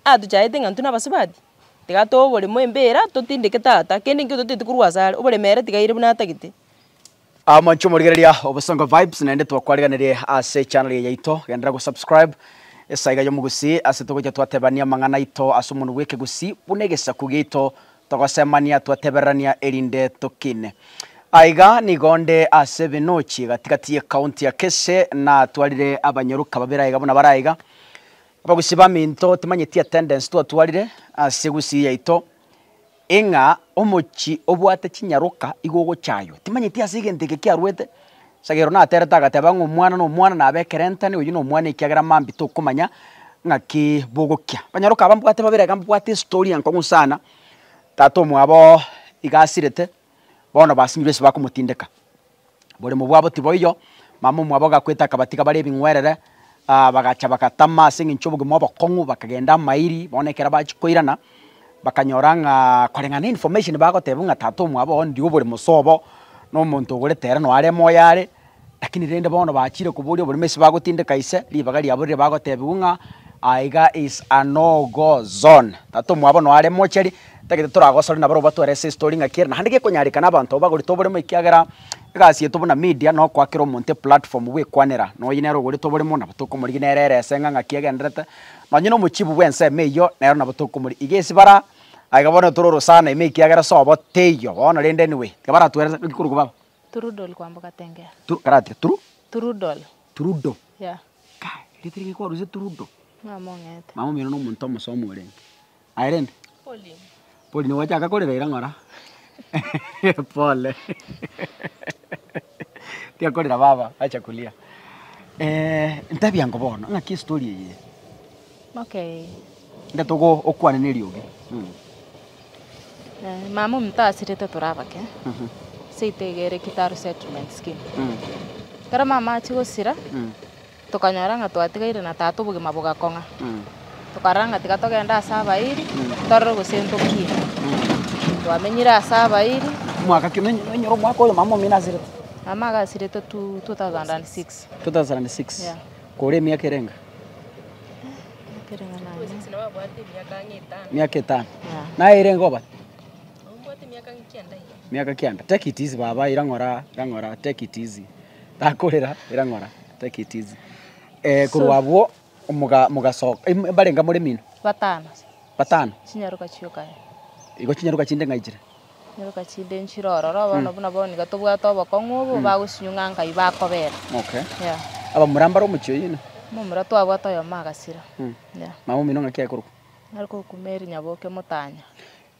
atuchaete ng'antu nabasubati tiga tobore mwembera totindike tata kende nkio totete kurwa asare obore mere tigaire buna atagite Mancho murigereria obusongo vibes nende twakwareganerie ase channel yaito gendera go subscribe esaiga yo mugusi ase tugoja twatebania mang'ana ito ase omondu gweke gusi bunegesa kugito togosemania twateberania erinde tokine aiga nigonde ase binochi gatigati county ya Kese na twarire abanyoruka babera aiga buna baraiga abagusi baminto timanyeti attendance twatwarire ase gusi yaito enga omochi obwate chinyaruka igogo chayo timanyeti ase genteke kiarwete sagero na tereta gateba ng'omwana no mwana na bekerentani uyu no mwana ikiagera mambi tokumanya ng'aki bogokia banyaruka bambwate babirega mbwate story yanko sana tato mwabo igasirete bono basinyurese bakumutindeka bore mu bwabo tiboyo mama mwabo gakweta kabatiga bare bingwerere bagacha bakatama singi nchobuge mwabo kongu bakagenda mairi bonekera bachikoirana bakanyoranga korengana information bagotebunga tato mwabo ndi obore musobo no muntu goretera no are moyare lakini rende bono bachire kuburio buri mesi bagotindeka ise libaga liabure bagotebunga aiga is a no go zone tato mwabo no are mocheri tagite turagosora na baro batware story ngakira na handike kunyarika nabantu bagori tobore mukiagera gasi tubuna media no kwakira omonte platform we kwanera no yinero gori tobore mona batuko muri ginerere senga ngakiagenderete no nyino muchibu wense meyo nero na batuko muri igesi bara aiga bono turoro sana imekiagera sobo teyo bono rende anyway kabara twere gikurugo baba Turudol kwamboka tenge. Karate turu Turudol. Turudo. Yeah. Kai, litiri kwa ruze turudo. Ngete. Mama mino no muntu musomo ore. Irene. Poli. Poli ni wacha akakorera irangora. Pole. Tia korera baba, acha kulia. Ntabia ngobono, ngaki story ye. Okay. Ndatogo okwane nerioge. Mama mtasirete turabake. Seitegere Kitaru settlement scheme. Kara mama chigosira. Tukanyaranga twatigaire na tatu bugima bugakonga. Tukaranga tigatogenda asaba iri tororo gusentoki. Twamenyira asaba iri mwaka kimenyo nyoro mwaka oyo mama minazire. Mama gasirete 2006. 2006. Yeah. Kore miaka erenga. Kerenga na. sina babwate Miaka 5. Yeah. Na erenga oba. ombwate miaka nkienda Miaka kianda. Take it easy baba irangora take it easy. Takorera irangora take it easy. Kurwabo mugasoka barenga muri mino. Batano. Chinyaruka chiyoka. Igo chinyaruka chinde ngaijire. Nyaruka chinde nchirororo bono buna boni gatobwata obokongubu bagusinyunganga ibakobera. Okay. Yeah. Aba murambaro muchiyo yino. Mumura twabwata yo magasira. Yeah. Mama mino ngakiya kuru. Nariko kumeri nyaboke mutanya.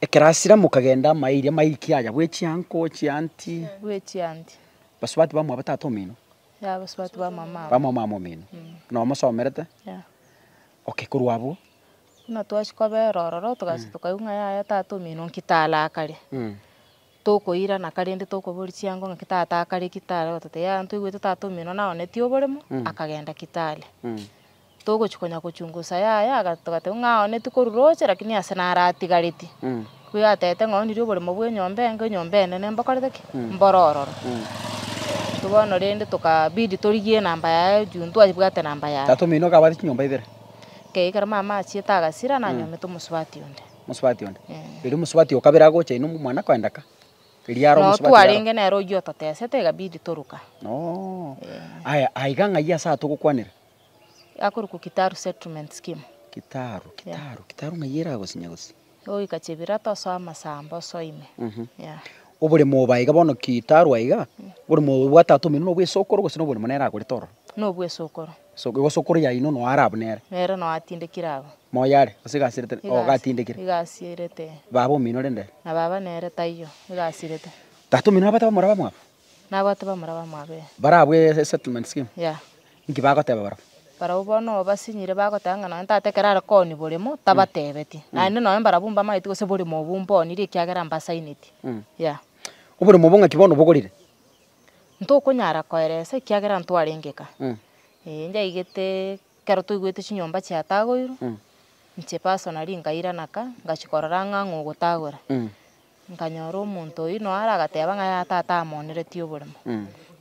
Ekerasira mukagenda mairi kiaya bwechi anko chianti. Bwechi anti. Baswati bamwe batatu mino. Ya baswati ba mama. Ba mama mino. No musomerete. Yeah. Okay kurwabo. Na twashikoberororo tukaiunga ya tatu mino kitala akari. Tukuira na karindi tukuburi chiango ngitata akari kitala tote ya ntu igwete tatu mino naone ti oboremo akagenda kitale. Tuguchikonya kuchungusa ya agatugate ngaone tukururoche lakini asena aratigariti. Kuya tete ngoni ri oboremo bwe nyombe nene mbakorete ki mborororo. Tubono rende tukabidi torigie namba ya juntu ajibwate namba ya. Tatu mino kabati nyomba ibere. Kera mama achieta agasira na nyome to muswati onde. Muswati onde. Iri muswati okabira gocha ino mwana kwendaka. Iriaro muswati. No twarenge nero yo totese tegabidi toruka. No. Aya aiganga ya saa tugukwanira. Akuru ku Kitaru settlement scheme. Kitaru ngayera gosinya gosi. O ikachebira to so amasamba so ime. Yeah. Obure mobaiga bono Kitaru aiga. Bure mo watatu mino bwe sokoro gosino bure manera kuri toro. No bwe sokoro. So go sokoro ya ino no arabu nere. Nere no atinde kirabo. Moyare osigasirete o gatindekire. Igasirete. Babo mino rende. Na baba nere tayo igasirete. Tatu mino abata bamura bamwa. Na bata bamura bamwabe. Barabwe settlement scheme. Yeah. Ngibago tebe bara. Para ubono basinyire bagotanga na ntatekera koni burimo tabatebeti. Na ine no mbara bumba maiti gose burimo bumbo niri kyagera mbasainiti. Yeah. Ubure mubonga kibono bogorire. Ntukunyara koerese kyagera ntwarengeka. Nja igete kero tuigwete chinyomba chiatagoiru. Nche personally ngaira naka ngachikorora ng'angu gutagura. Nkanyora omuntu ino aragateba ngaya tata amonere ti oburimo.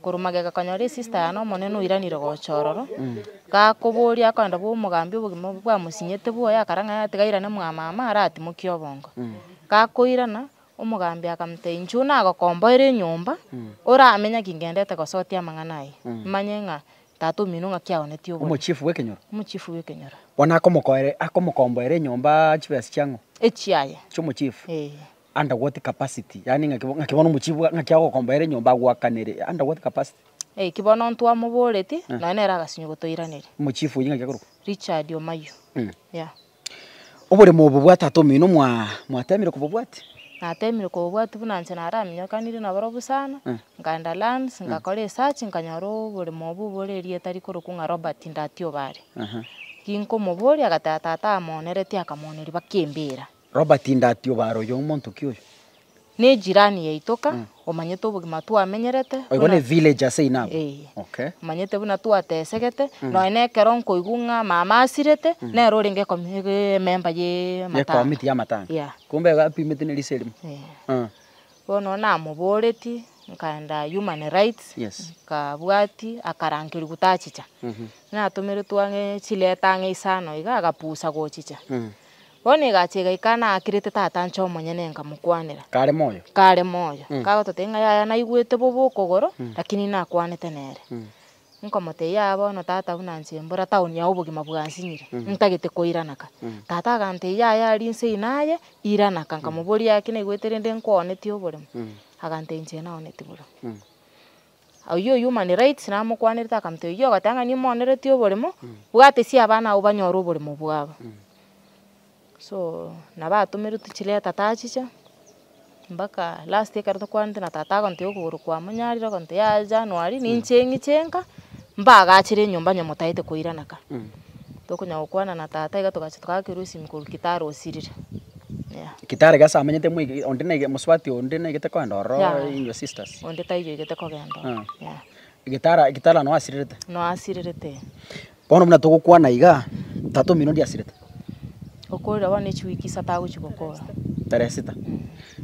kurumagega kanyore sister yana moneno iranire gochororo gakuburia akonda bo mugambi obugima bwa musinyete bwoya akaranga yatigairane mwa mama arati mukiobongo gakoirana omugambi akamte inchuna agakomboera enyomba oramenya kingendete gosotia amang'ana manye ng'a tata omino ng'a kiaonetie obwo Omochifu w'Ekenyoro. omochifu w'Ekenyoro Bona akomokomboera enyomba chibesi chiang'o. echiaye Chomochifu. Under what capacity? Yani ngakibona omochifu ngakiagokomboera enyomba agwakanere. Under what capacity? kibono ntwa moboreti none era agasinyo gotoiranire Omochifu oyi ngakiagoruka. Richard Omayo. Oboremo obo bwa tata omino mwatemire kubobwati. Natemire kubobwati buna nche naramnyokanire naboro busana nganda lands ngakora research nkanyora oboremo obo borerie tari koruku ng'a Robert Ndatiobare. Kinko mobori agatata amonereti akamoneri bakembera. Robert Ndatiobare oyo omonto ki oyo? Ne jirani yaitoka omanyete obugima twamenyerete. Oyo ne village ase inabo. Okay. Omanyete buna twatesegete no enekero nkoigu ng'a mama asirete nero orenge member ye matanga. Ye committee ya matanga. Kumbe gapimete ne liselimo. Bono namoboreti nkanda human rights kabwati akarangeri gutachicha natumire twange chiletange isano iga agapusa gochicha bone gachega ikana akirete tata ncho monyene nkamukwanira kare moyo kagototenga yaya naigwete bobokogoro lakini nakwanete nere nkomote yabo no tata bunanche mbora tauni ya obugima bwansinyire ntagete koiranaka tata gante yaya arinse inaye iranaka nkamubori yake naigwete rende nkonetie oboremo agante nche naonete boro ayo human rights namukwanirita akamte yo gatanga ni moneretie oboremo bwate si abana obanyora oboremo bwabo so nabatumire tuchile tata chicha mbaka last year karto kwante na tata konte okuguru kwa munyarira konte ya January ninchengi chenka mbaga achire nyumba nyamotaite koiranaka tokunya okwana na tata igatoka tukakirusi mikuru kitaro osirire kitare gasa amenyete mwi ondene muswati ondene gete kwanda oro in your sisters onde taiyo gete kogenda gitara no asirirete bono muna tugukwana iga tatu mino ndi asirete okorera wane chiwiki satago chigokora taresita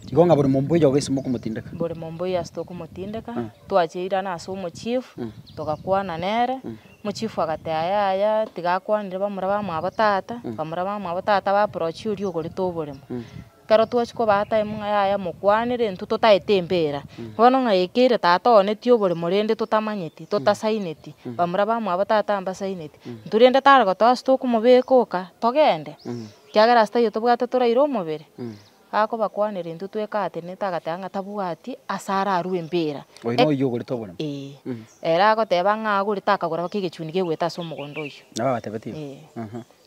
chigonga buri momboyi yo gese mukumutindeka buri momboyi astoko mutindeka twachira na aso mo chief tugakwana nere mo chief agataya tigakwanire bamura babatata ba approach uri ogori toboremo karo twachiko bata imwe yaya mukwanire ntuto taetembera bono ngayekire tata onetio oboremo rende tutamanyeti tutasaineti bamura babatata ambasaineti nturende targo twastoko mubikoka togende kiagera sta yo tobwate torairo omobere ako bakwanire ntu twekate netagatanga tabwati asara aruembera oino yo gori tobona era agoteba ng'a gori takagora bakigechuni gegweta so mugondo oyo nababatebetie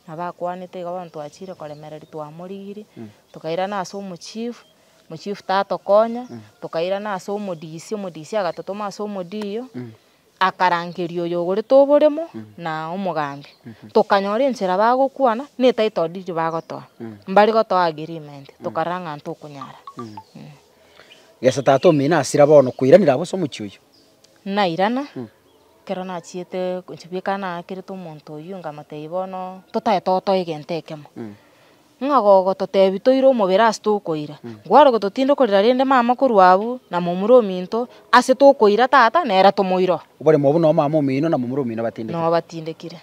nabakwanite abantu achire koremereri twamurigiri tukaira na aso mu chief tatokonya tukaira na aso mu DC agatotoma aso mu dio akarangerio yo gori toboremo na omugambi tukanyora enchera bagokwana ne title deed bagotoa mbari gotoa agreement tukaranga ntukunyara gesa tato mina asira bono kuiranira abo so muchiuyo nairana kero nachiete kunchibikana akirito omonto oyu ngamate ibono totaetoto igentekemo ngagogo totebi toire omobere ase tokoira gware gototinda korera rende mama korwabu na momuro ominto ase tokoira tata nera tomoiro obore mobu no mama omino na momuro omino batindekire no batindekire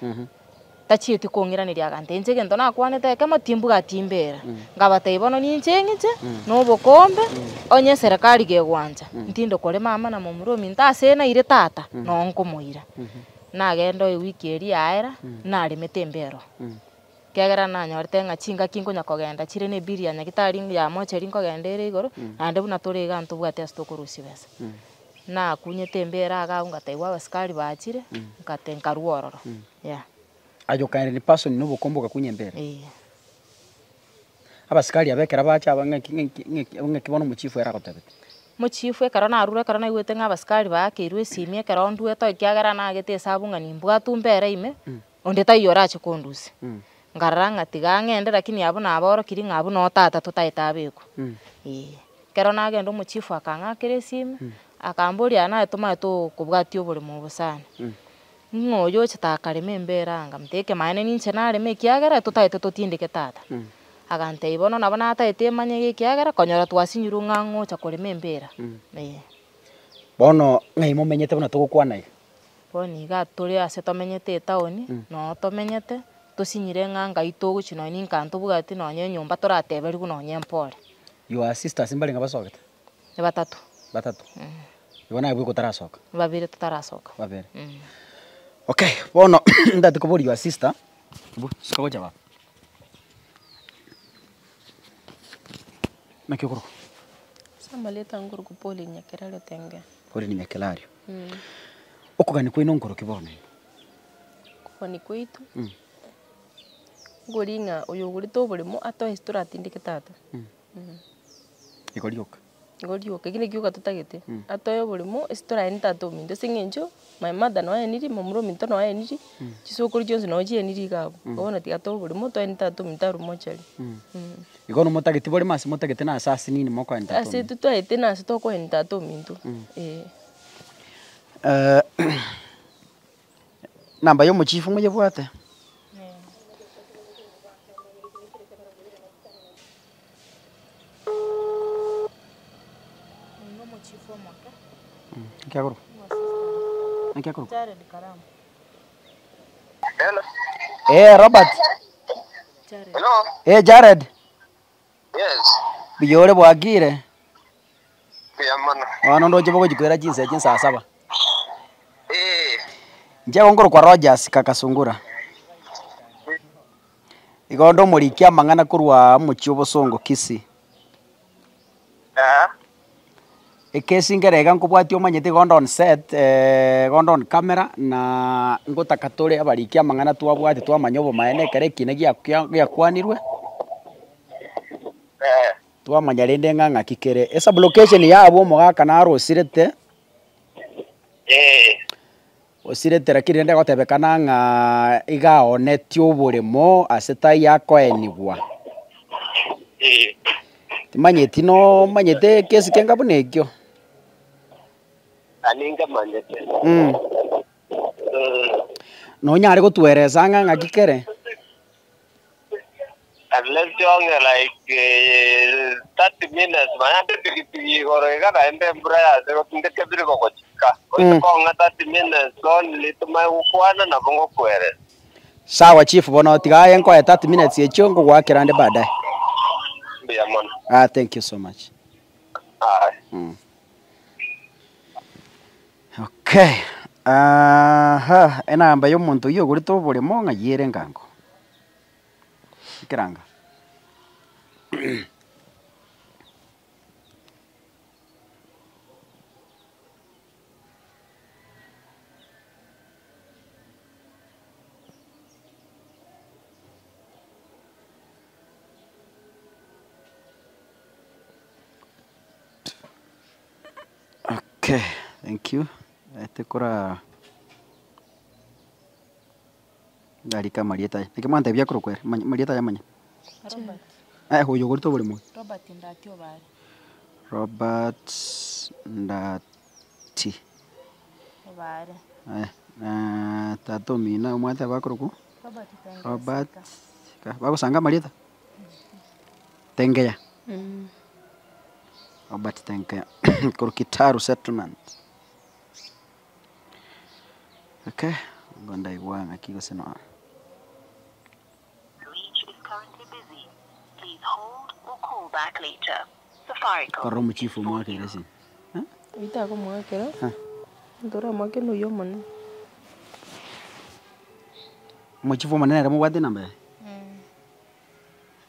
tachieti kong'iraniria agante enche gento nakwanete ekemo timbu gatimbera ngabata ibono nincheng'iche nobokombe onye serikali gegwanja ntindo kore mama na momuro ominto ase naire tata nonkomoira nagenda ewiki eri yaera narimete embero kiagera nanyorete ng'a chinga kinkonya kogenda chire ne biri ya nyagitari ya mocheri nkogenda ere igoro nande buna tore ganto bwate ase tokorusi besa nakunyete embera agaungataigwa abasikari bachire ngatenka ruororo ajokaire ni person no bokomboka kunyembera abasikari abekera bacha kibono muchifu era gotebete muchifu ekero narure ekero naigwete ng'a abasikari bakeirwe esimi ekero ndue toikiagera nagete esabu ng'a nimbwate mbere ime onde taiyora ache kondusi ngarara ng'a tiga ng'ende lakini abo naborokiri ng'a abo no tata totaeta abeko kero nagenda omochifu akang'akera esimi akamboria naye tomae tokobwatia oboremo obosana ng'oyo oche takarema embera ngamteke maene ninche narema ekiagera totaete totindeke tata agante ibono nabo nataete emanye ekiagera konyora twasinyirwe ng'a ng'ocha korema embera bono ngai mumenyete buna tugukwana boni ga turi ase tomenyete town no tomenyete tusinyire ng'anga ituguchi no ni nkanto bugati no nye nyumba torateberi no nye mpore your sisters mbali ngabasogete ni batatu ibona ibwe kutarasoka babiri tutarasoka babere okay bono ndati kuburi your sister bu sikagoja ba makikuru Samaleta nguru kupoli nyakerale tenge. poli ni nyakelario okugani kwino nguru kibone Kwani kwitu. Nguringa uyu guri to burimo ato histora tindike tata. ikorioka Ngorioka kine kiuka tutagete. Ato yo burimo histora ni tata mindo singenjo. My mother no eniri momuro minto no eniri. Chisokuri jonse no ji eniri gabo. Bona tiga to burimo to ni tata mintaru mochari. igono mutagete bori masi mutagete na assassin ni moko enta Ase tuto ete na sto ko ni tata minto. namba yo muchifu muje bwate Nkiakuru. Jared Karama. Hello. Robert. Jared. Hello. Jared. Yes. Biyore bwagire. Biyamana. Wana ndo jibo kujikwera jinsi saa 7. Nje ngoro kwa Rogers kakasungura. Igondo murikia mangana kurwa muchi obosongo kisi. Ekesi ngerega nkubwati omanyete gondo on set gondo on camera na ngotaka tore abarikia mangana twabwati twamanyobo maene kere kine gya kwanirwe. Twamanya rende nganga kikere esa location yabo mogaka na arosirete. Osirete rakiri ndego tebekana nga igaone tioboremo aseta yako enigwa. Timanyeti no manyete kesi kenga bunekyo. Aninga manyete. No nyare gutwereza nga ngakikere. Unless you're like 30 minutes, man, you go and then Brea, they don't get a bit of a chica. Going at 30 minutes, only to my one and a bongo query. Sawa chief bono tiga yenko ya 30 minutes yechongo gwakira nde baadaye. Thank you so much. Okay. Enamba y'omuntu yo guri to buri monga yere ngango. Kiranga. Okay, thank you. Kora Darika Marieta. Nikimante bya kuro kwere. Marieta yamanya. Robert. Huyo guri to buri mo. Robert Ndatio bari. Robert Ndati. Bari. Tato mina umwate bakuru ku. Robert Tengea. Robert. Babo sanga Marieta. Tengea. Robert Tengea. Kurukitaru settlement. Okay. Gonda iwanga kiko sino. Reach is currently busy. Please hold or call back later. Safaricom. Karo chifu mwake resi. Ita ko mwake ra. Ndora mwake no yo man. Muchifu manene remo wadi namba.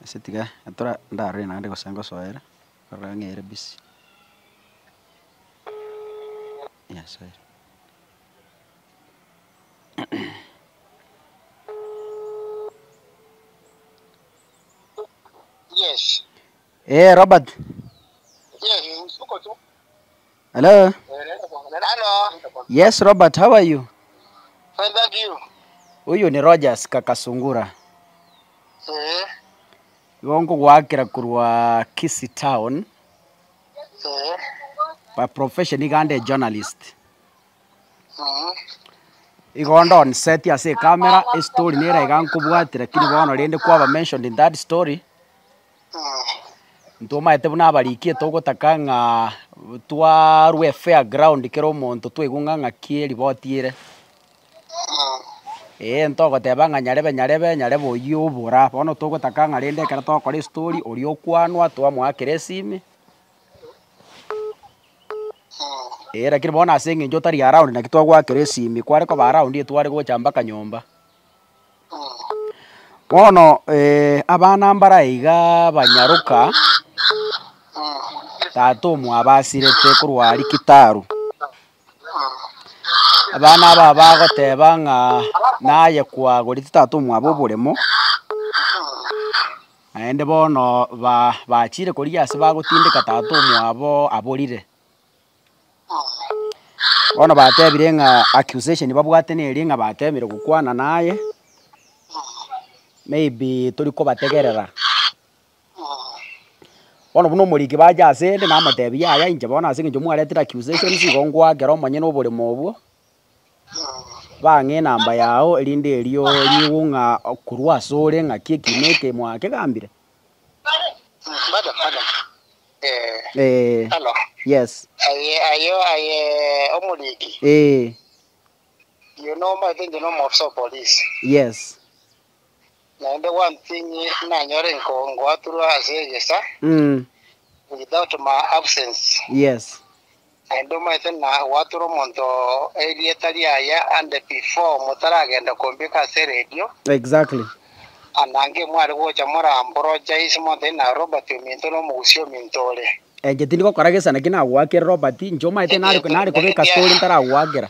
Setiga atora ndare na ndego sango soera. Kara ngere bisi. Yes, sir. Yes. Robert. Yes. Hello. Hello. Yes, Robert. How are you? Thank you. Huyu ni Rogers kakasungura. Yongo gwakira kurwa Kisi Town. By profession igande journalist. Igondo on set ya se camera story nera igankubwatira kini bono rende kwaba mentioned in that story. ntumaete buna abarikie togotaka ng'a twarwe fairground kero omonto twaigunga ng'aki riboti ere ntogoteba ng'a nyarebe oyio obora bono togotaka ng'a rende ekero togokora estory ori okwanwa twamwakera esimi lakini bono ase eng'encho otari around naki twagwakera esimi kware koba around tware gocha mpaka nyomba bono abana mbaraiga banyaruka tato mwabasirete kurwari kitaru abana aba bagoteba ng'a naye kwagorite tato mwabo oboremo naende bono bachire koria ase bagotindeka tato mwabo aborire bono batebire ng'a accusation babwate neri ng'a batemire gokwana naye maybe tori kobategerera bono buna omoriki bacha ase ende namotebi yaya inche bono ase eng'encho mwaretire accusations igo ngwakera omanye na oboremo obwo bang'e namba yao erinde erio rigo ng'a korwa ase ore ng'aki ekimo eke mwakegambire Hello. Yes. Aye, omoriki. You know my thing, you know of police. Yes. Now the one thing nanyoring go through as without my absence. Yes. I do my thing now, what monto area and before Motaraga and the computer radio. Exactly. And ange mwari gocha mora amboroja ismonte na Robert Mintono musio mintole. Jetini ko koragesa na kina gwakera Robert njoma ete nari kubeka story ntara gwakera.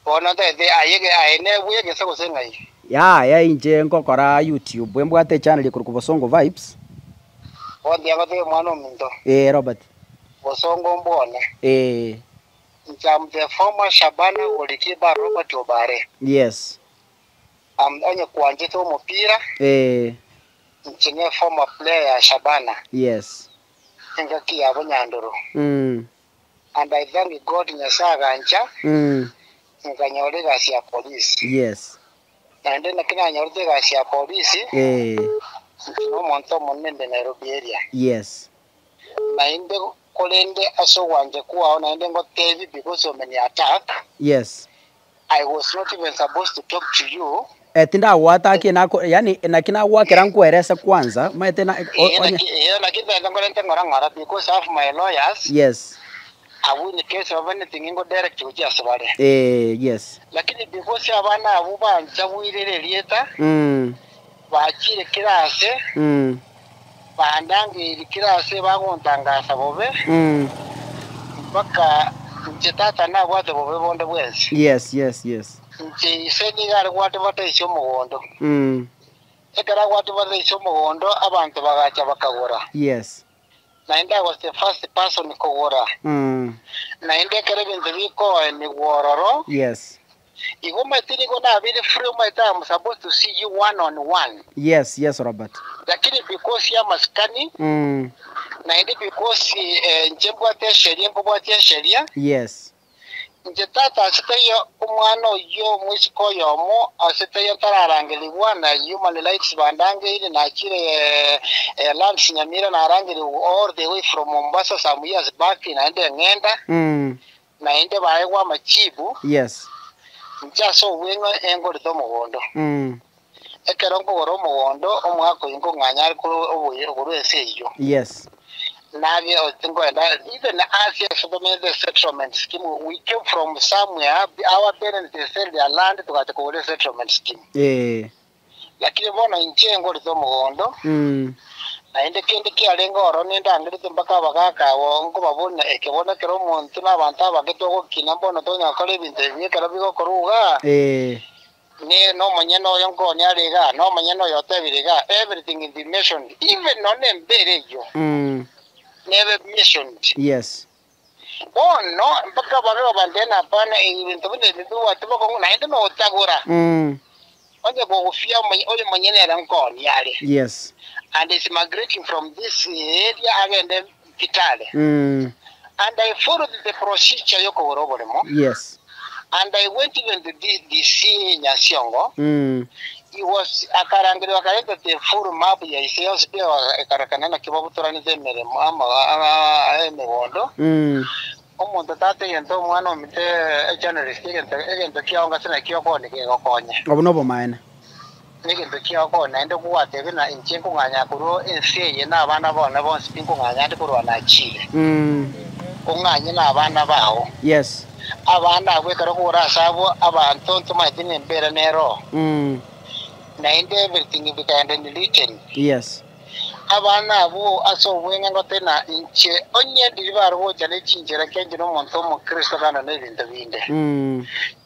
Bona de ayege aine wege sako sengai. Ya inje nkokora YouTube embwate channel kuri kubosongo vibes. Wandi agote mwana minto. Robert. Bosongo mbone. Njam the former Shabana Olikiba Robert Obare. Yes. Onye kuanjito mupira. Nchine former player Shabana. Yes. Ngaki yabo Nyandoro. And I thank God nyasaga ancha. Nganyore gasi ya police. Yes. Na ndena kina nyore gasi ya police. No monto monende Nairobi area. Yes. Na inde kolende aso wanje kuwa na inde ngotevi because of many attack. Yes. I was not even supposed to talk to you. Tinda wata nako yani nakina wakera nkueresa kwanza maete na nakita ngorente ngora because of my lawyers. Yes. I will in case of anything ingo direct to just about yes. Lakini because abana abo banja wirere lieta bachire kirase bandange kirase bagontangasa bobe mpaka nchitata na bwate bobe bonde bwese. Yes. Nchi senigar watu bataisho mugondo. Ekara watu bataisho mugondo abantu bagacha bakagora. Yes. And I was the first person kogora. Na inde kare bintu biko ni wororo. Yes. Igo matini ko na bile free my time supposed to see you one on one. Yes, Robert. Lakini because ya maskani na inde because njembo ate sheria. Yes. Njitata asitayo umwana yo mwisiko yomo asitayo tararangeliwa na human rights bandange ile na kile land Nyamira na arangeli all the way from Mombasa some years back na ende ngenda na ende baegwa machibu. Yes. Nchaso wengo engo lito mugondo ekero ngoro mugondo omwako ingo nganyari kuro eseyo. Yes. Navia even as the settlement scheme, we came from somewhere. Our parents they sell their land to get a settlement scheme. Lakini bona inche ngori to mugondo. Na inde kende ki alengo oronenda ngiri mpaka bagaka ngo babona ekebona kero muntu nabanta bageto kina bona to nyakore binte nyekara bigo koruga. Ne no manyeno yongo nyarega no manyeno yotebiriga everything in the mission even on emberejo. Never mentioned. Yes. Oh no, mpaka baro bandena pana ibintu binde bidu watu bako na inde no tagora. Onye go fia onye manyene ranko yale. Yes. And it's migrating from this area again then Kitale. And I followed the procedure yoko woroboremo. Yes. And I went even to DC Nyasiongo. he was akarangirwa kareta the full map ya iseo pia akarakana na kibabu turani zemere mama emegondo omuntu tate yento mwana omite journalist egento kiaonga sina kiokone kegokonye obunobo maena negento kiokone ende kuwatebe na inchengo nganya kuro enseye na abana bona bonse pingo nganya ndi kurwa na chile onganye na abana bawo yes abana agwekara kura sabo abantu ntumatine mbere nero na inde everything bikaenda ni written yes abana abo aso wenga ngotena inche onye diribaro bo jale chinjera kenje no monto mo Kristo kana na ibintu binde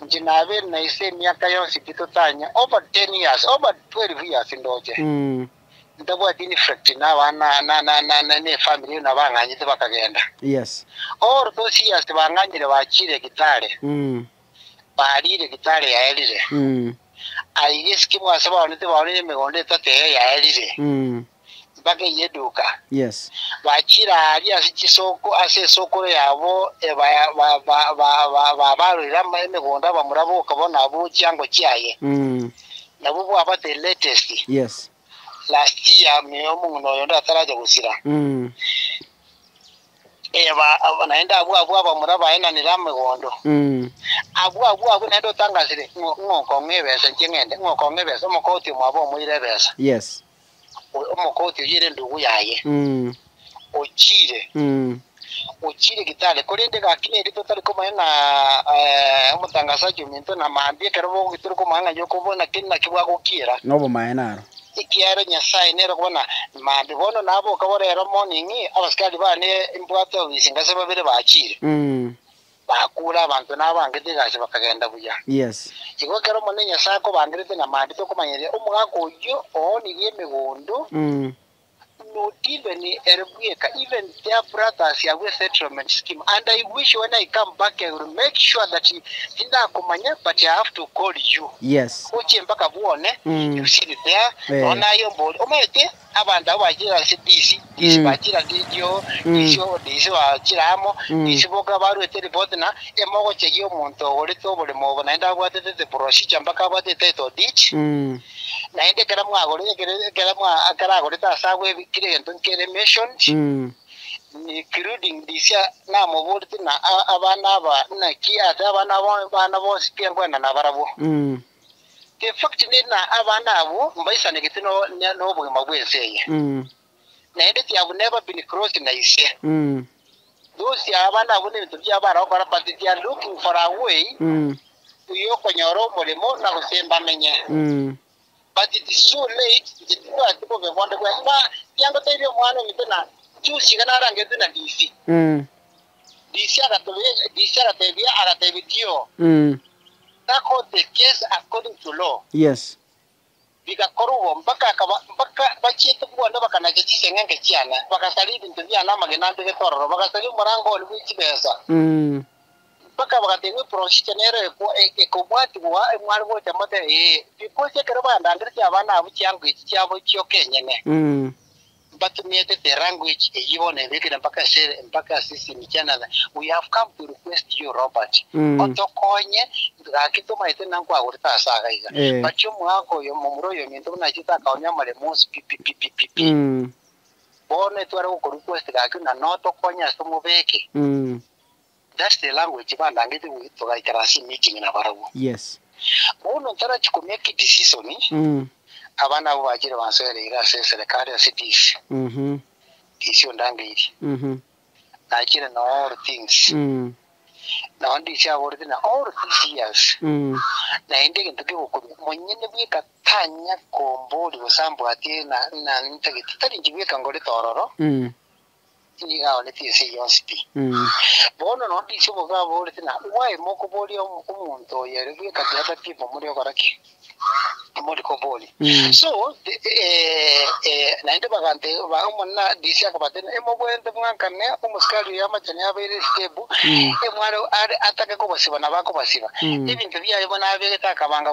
njinabe na ise miaka yonse bitotanya over 10 years over 12 years ndoje ndabo atini fact na bana na ne family na banganye bakagenda yes or those years banganyire bakire gitare barire gitare ya elire ayige skimu asaba onete baone megonde tate ya elire bage yeduka yes bakira ali asichisoko ase soko yabo barira megonda bamurabo kabona abo cyango cyaye nabo bwa the latest yes last year meyomu no yonda ataraje gusira naenda abu bamuraba ena nirame gondo abu nendo tangazire ngoko ngebesa ngende ngoko ngebesa mukoti mwabo muirebesa yes omukoti yire ndugu yaye ochire gitale kolende gakine rito tari komana umutangazaji umuntu na mambie karabo gituru komanga yo kubona kinna kibwa gukira nobo maenaro ikiara nyasaye nero kubona mambi bono nabo kaborero morning abaskali bane imbwato bisingase babire bakire bakura abantu nabangete gaje bakagenda buya yes kigo kero monenya sako bangirete na mambi to komanyere umwako yo oni yemegondo not even even their brothers have a settlement scheme, and I wish when I come back I will make sure that Tinda Komanya, but I have to call you. Yes. You see it there. On your board. Omete, Abanda Wajira DC, this Bajira Didio, this Chiramo, this Bokabaru Telebotana, a more Chegio Monto, or it over the Mova, and I wanted the procedure Bakaba the Tato ditch. Naende Karama, Karama, Akaragorita, Sawe, and don't get a mission. Including this Namo Voltina, Avanava, Nakia, Avana was Pierre and Navaravo. The fact is that Avana, Baisa Negatino, no, I will say. Naidity, I have never been crossing, I say. Those Avana wouldn't be about, but they are looking for a way to open your own more now, same Bamania. But it is so late, people wonder why younger than one of the choose Sigana and get in a DC. DC at the Via at the video. That hold the case according to law. Yes. Because Koruo, Baka, Bachit, one of Kanaki and Kachana, Bakasali into the Anamagan to the Toro, Bakasali Morango, which bears. Baka they will proceed a combat and one word a mother, because they can under the Havana, which language, Chavo Kenyan. But to me, the language, even a wicked and Baka said and Baka system in Canada, we have come to request you, Robert. Otto Cogne, Rakito Maitenanqua with Saga. But you Marco, your Momro, your Mintona, Kanyama, the most PPP. Born at Waro request Rakuna, not Oconia, Stomoveki. That's the language and I get with like a Rasi meeting in Avaro. Yes. One on Tarach could make a decision. Havana Wajir was says the Carrier cities. Issue Dangi. Nigeria know all things. Now, this year, all these years. Nine to go when you make a tanya combo with some Batina and take it 30 week and go to Toro. Let you see your city. Born on this of why Mokobolium Umunto, you got the other people, Morioraki. So, Nandabagante, Vamana, this Yakabatin, Emo, the Mancane, almost carry Yamachana very stable. And one Atako Navaco Pasiva. Even to be a Vanavita Kavanga,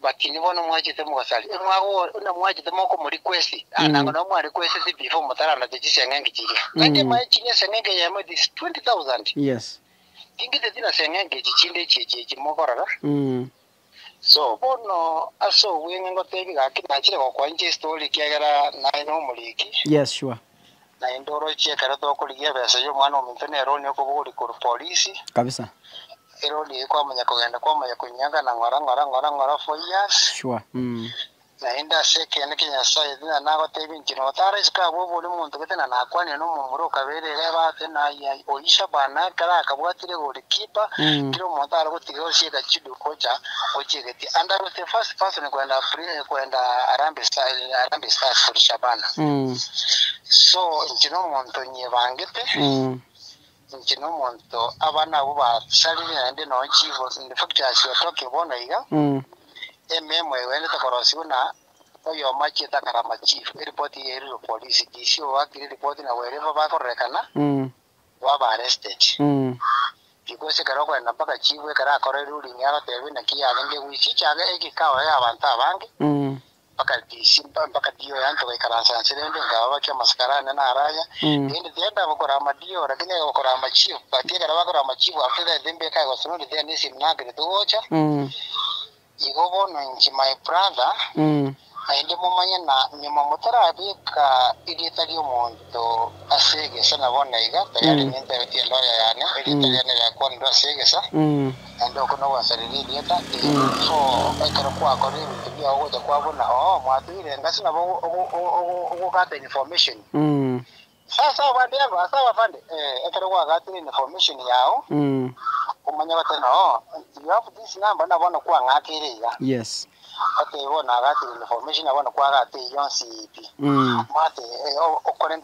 but in one of the Mosali, and one watch the Moko request, and I'm not requested before Matarana, the Gisangangi. And the Machines and Nagayama is 20,000. Yes. Think it is a Sangangi, Chile, Mogora. So bono aso winga ngotebi gakinachire gokwanje story kiagera naino muliki. Yes, sure. Na indoro chiekara tokurigia besa yo mwana omuntu nero ni okuburi ku polisi Kabisa. ero ni kwamanya kugenda kwamanya kunyaga na ngora for years. Sure. Na inda sekene kinyasaye dina nagotebi nkino tarizika bo buri muntu gitena nakwane no mumuro kaberere bate na ya oisha bana kala akabwatire gori kipa kiro muntu ara gutiga oshega chidu kocha ochegeti anda the first person kwenda Arambe Stars for Shabana. So nkino muntu nyebangete nkino muntu abana abo basalire ande no chivo in the fact as you are talking bona iga ememwe wende takorosuna oyo machita karama chief report yeri police disio wakiri report na wherever bakorekana waba arrested because karo kwenda mpaka chief kara akore ruling yaro tebi na kiyalenge wiki chaga ekikawa ya abantu abange mpaka disimba mpaka dio yanto kaikaransa sirende ngawa kya maskarana na araya ende tienda bakora madio lakini bakora machief batie kara bakora machief after that dembe kai wasunu de nisi mnagre tocha igobo no nchi my brother ainde mumanya na nyuma mutara abika iditario muntu asege sana bona iga tayari ninte betie lawyer yani iditario ne ya kwa ndo asege sa ando kono wasarili dieta so ekero kwa kore bibi ago kwa bona mwatire ngasina bo gata information sasa wandiago asa wafande ekero kwa gata information yao umanya batena you have this number na bona kwa ngakiriga yes ate bona gati information abona kwa gati yonsipi mate okore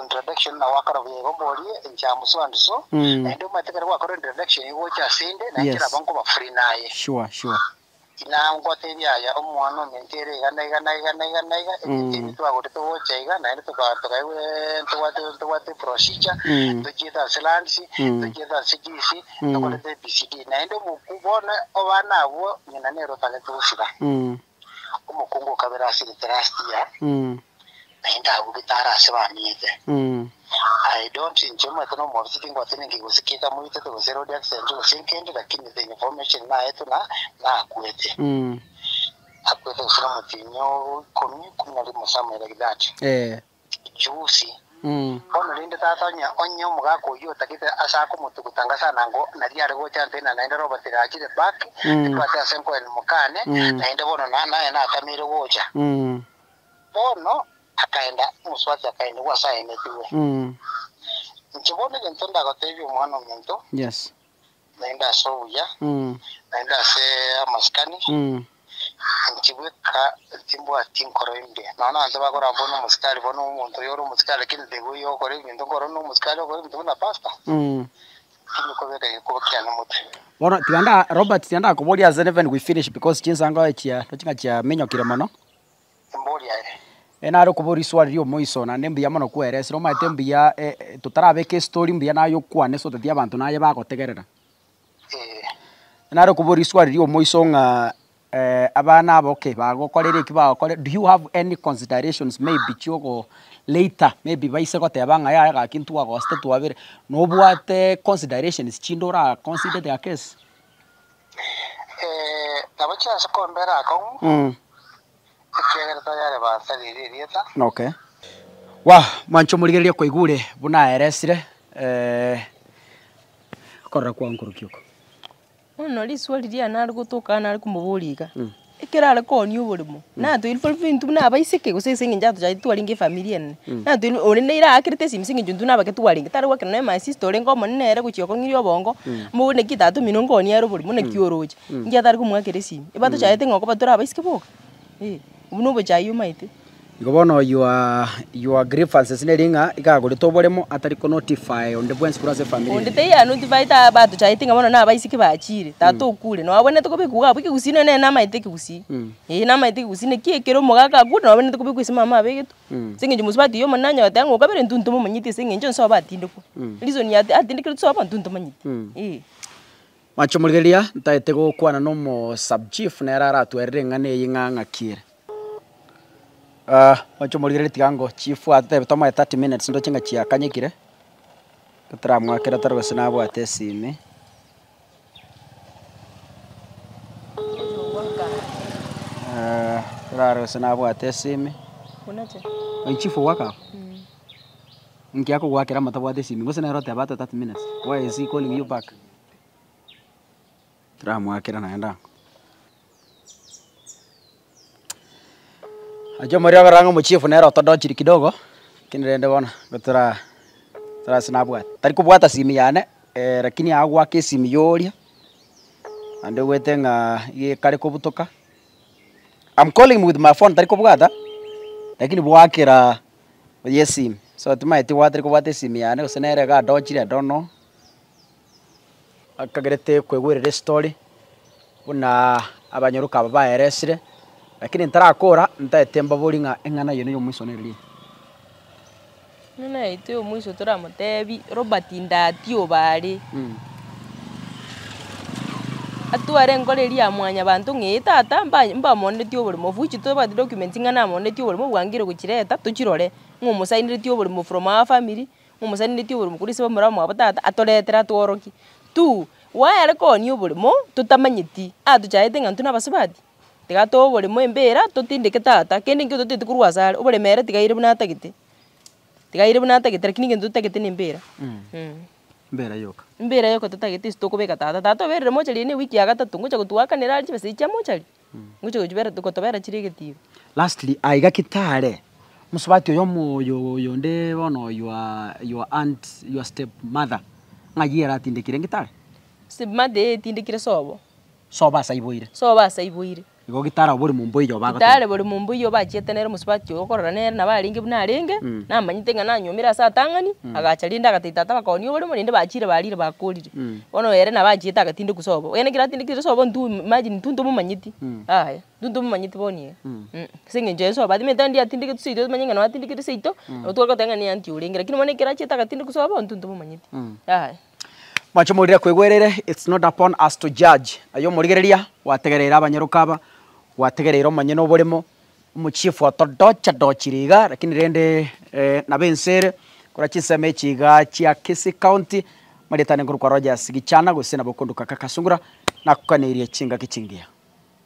introduction na wakara bego bori nchamuso andiso endo mate kare wakara introduction iwo cha sende na kira banko ba free naye sure ina ngote ya omwana mentere gana iti twa to chega na ito ka to wate procedure to chita selansi to chita CGC to ko de PCD na ndo mukubona obana abo nyina nero tale to sida umukungu kabera asiri trust ya na abo bitara sebamite I don't think you might know more sitting what in Gusika Muita to zero de accent to sink into the king the information na etuna na kwete. Akwete from Tino community Musama like that. Juicy. Ono linde tatanya onyo mugako yo takita asako mutu kutangasa nango na diare go chante na ndo robert raji de back kwa senko en mukane na ndo bono na kamiro gocha. Bono akaenda muswati akaenda wasa enetuwe nchibone gentonda gatebi umwana omuntu yes naenda soya naenda se amaskani nchibweka timbo atinkoro imbe naona ante bakora bono muskali bono umuntu yoro muskali kindi dego yo kore ibintu ngoro no muskali kore ibintu na pasta kindi ko beka ko kyana mutu bono tiganda Robert tianda ko boli as even we finish because chinsanga ekia tokinga chia menyo kiremano mboli aye enaro kubori swali rio moiso na nembi yamano kweresiro matembia tutarabeke story mbia nayo kwane so tatia abantu naye bagotegerera enaro kubori swali rio moiso nga abana aboke bagokorere kibagokore do you have any considerations maybe choko later maybe baise goteba nga ya ga kintu agoste twabere no bwate considerations chindora consider the case tabacha sekombera akon okay wa mancho murigeria ko igure buna eresire korra kwa nkuru kyoko ono liswali dia nari gutuka nari kumuburiga ikirare ko ni uburimo na to ilfol fintu na baisike gusese nginja to jaitu alinge familia ne na to ore ne ira akirite simsingi juntu na baketu alinge tari wa kana ma sister ngo mon nere guchiko ngirio bongo mu ne kitatu minongo ni ero burimo ne kioroje ngia tari kumwakire sim ibato jaite ngoko batura baisike boka ubunubo jayu maite igobono your grievances neringa ikagore toboremo atari ko notify on the Bwens Brother family onde te ya notify ta batu jaite ngabona na baisike bachire tato ukule no abone to kubikuga biki kusine ne na maite kusi na maite kusine kiekero mogaka gudu no abone to kubikusi mama begetu singe musbati yo mananya watango kabere ntuntu mumanyite singe njo so batinde ko reason ya atinde kiro so abantuntu manyite macho murigeria ntaete go kwana no mo sub chief na rara twerere ngane yinganga kire macho murigeria tigango chief atebe toma 30 minutes ndo chinga chia kanyekire katara mwakira tarwa sinabo atesime raro sana bwate simi Unache. chifu waka nki yako gwakira matabwate simi ngose na rote about 30 minutes why is he calling you back tramwakira naenda ajo maria garanga muchifu na roto dochiri kidogo kinirende bona gotura sina bwate tari kubwata simi yane lakini agwake simi yoria ande wete nga ye kare kubutoka I'm calling with my phone tari kubwata lakini bwakira yesim so tumaiti watari kubwate simi yane usenere ga dochiri dono akagerete kwegwerere story una abanyoruka babaeresire lakini ntarakora ntaetemba boringa engana yene yo mwisoneri Nuna ite omwiso turamutebi Robert Ndati obare atware ngoreria mwanya bantu ng'itata mba moneti oborimo fuchi tobati document ngana moneti oborimo bwangire gukireta tukirore ng'umusainireti oborimo from our family ng'umusainireti oborimo kuri se bamura batata atoretera tworoki tu wayare koni oborimo tutamanyiti atuchaite ng'antu nabasibati tigato oborimo embera tutindike tata kende ngio tutite kurwasare oboremere tigaire bunatagite lakini ng'entu tutagite nembera mbera yoko tutagite stokobeka tata berere mochari ne wiki ya gatatu ngocha gutwakanira ari bese icha mochari ngocha gujibera tukotobera chirigetiyo lastly aiga kitare musubati yo nde bono your aunt your step mother ngayira tindikire ngitare sibmade tindikire sobo saiboire igo gitara buri mumbo iyo baga gitare buri mumbo iyo bachietenere musubati okorora nere na baringe bunarenge na manyite ngana nyomira satangani agacharinda agatitata bakoni buri muninde bachire barire bakorire bono ere na bachieta agatinde kusobo ene kiratindikire sobo ntu imagine tuntu mumanyiti aya tuntu mumanyiti bonie singe jeso badime tandi atindike tusito manyinga na atindike seito otwaka tangani anti uringe lakini mone kirachieta agatinde kusobo tuntu mumanyiti aya macho murire kwegwerere it's not upon us to judge ayo murigereria wategerera abanyarukaba wategerera omanyeno borimo umuchifu atodocha dochiriga lakini rende na bensere kora chiseme chiga chia Kisii County maritane nguru kwa Rogers gichana gusena bokonduka kakasungura na kukanirie chinga kichingia